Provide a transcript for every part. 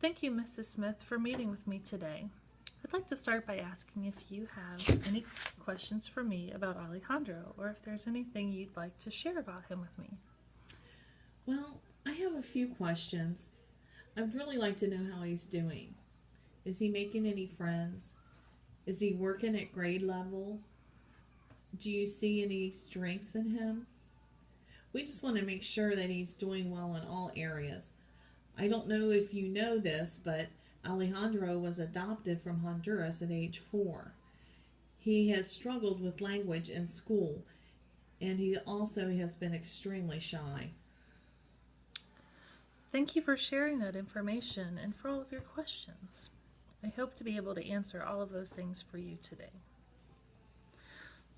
Thank you, Mrs. Smith, for meeting with me today. I'd like to start by asking if you have any questions for me about Alejandro, or if there's anything you'd like to share about him with me. Well, I have a few questions. I'd really like to know how he's doing. Is he making any friends? Is he working at grade level? Do you see any strengths in him? We just want to make sure that he's doing well in all areas. I don't know if you know this, but Alejandro was adopted from Honduras at age 4. He has struggled with language in school, and he also has been extremely shy. Thank you for sharing that information and for all of your questions. I hope to be able to answer all of those things for you today.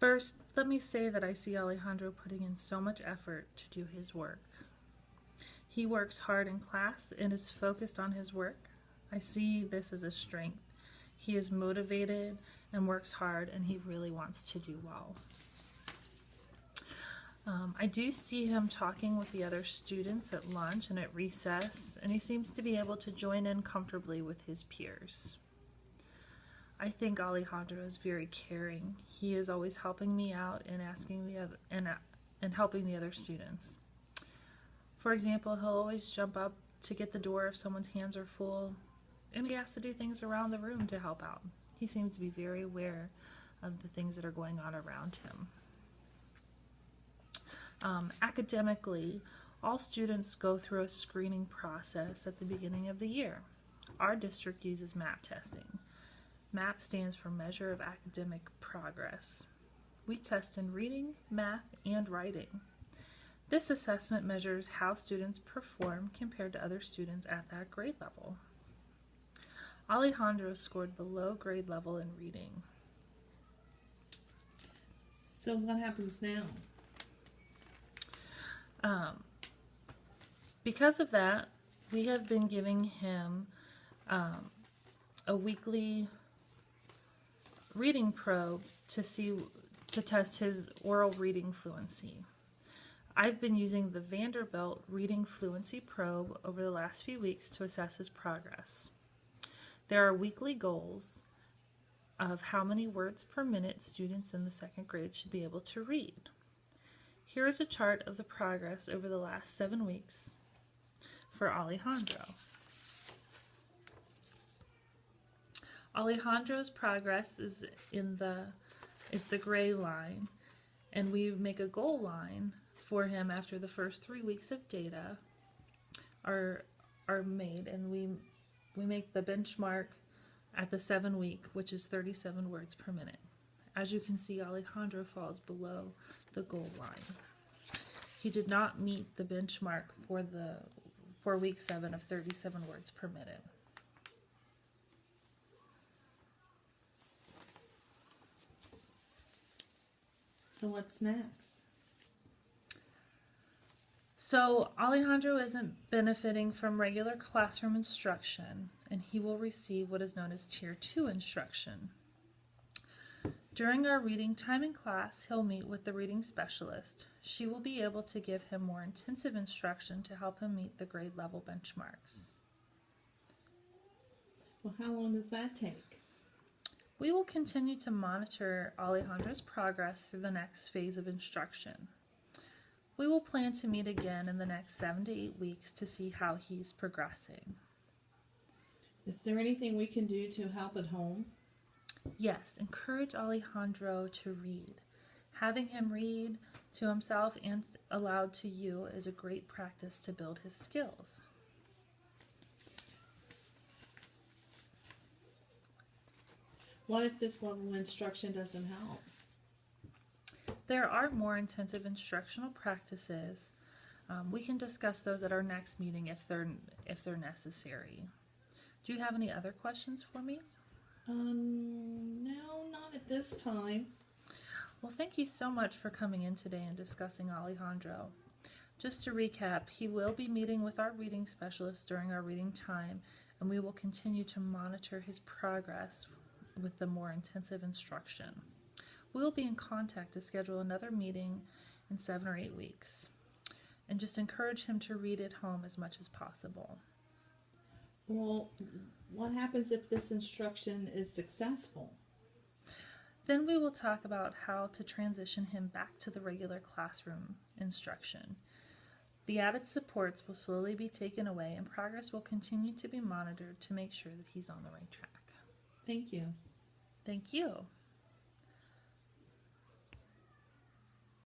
First, let me say that I see Alejandro putting in so much effort to do his work. He works hard in class and is focused on his work. I see this as a strength. He is motivated and works hard, and he really wants to do well. I do see him talking with the other students at lunch and at recess, and he seems to be able to join in comfortably with his peers. I think Alejandro is very caring. He is always helping me out and asking the other and helping the other students. For example, he'll always jump up to get the door if someone's hands are full, and he has to do things around the room to help out. He seems to be very aware of the things that are going on around him. Academically, all students go through a screening process at the beginning of the year. Our district uses MAP testing. MAP stands for Measure of Academic Progress. We test in reading, math, and writing. This assessment measures how students perform compared to other students at that grade level. Alejandro scored below grade level in reading. So, what happens now? Because of that, we have been giving him a weekly reading probe to test his oral reading fluency. I've been using the Vanderbilt Reading Fluency Probe over the last few weeks to assess his progress. There are weekly goals of how many words per minute students in the second grade should be able to read. Here is a chart of the progress over the last 7 weeks for Alejandro. Alejandro's progress is the gray line, and we make a goal line for him after the first 3 weeks of data are made, and we make the benchmark at the 7-week, which is 37 words per minute. As you can see, Alejandro falls below the goal line. He did not meet the benchmark for week 7 of 37 words per minute. So, what's next? So Alejandro isn't benefiting from regular classroom instruction, and he will receive what is known as Tier 2 instruction. During our reading time in class, he'll meet with the reading specialist. She will be able to give him more intensive instruction to help him meet the grade level benchmarks. Well, how long does that take? We will continue to monitor Alejandro's progress through the next phase of instruction. We will plan to meet again in the next 7 to 8 weeks to see how he's progressing. Is there anything we can do to help at home? Yes, encourage Alejandro to read. Having him read to himself and aloud to you is a great practice to build his skills. What if this level of instruction doesn't help? There are more intensive instructional practices. We can discuss those at our next meeting if they're necessary. Do you have any other questions for me? No, not at this time. Well, thank you so much for coming in today and discussing Alejandro. Just to recap, he will be meeting with our reading specialist during our reading time, and we will continue to monitor his progress with the more intensive instruction. We will be in contact to schedule another meeting in 7 or 8 weeks, and just encourage him to read at home as much as possible. Well, what happens if this instruction is successful? Then we will talk about how to transition him back to the regular classroom instruction. The added supports will slowly be taken away and progress will continue to be monitored to make sure that he's on the right track. Thank you. Thank you.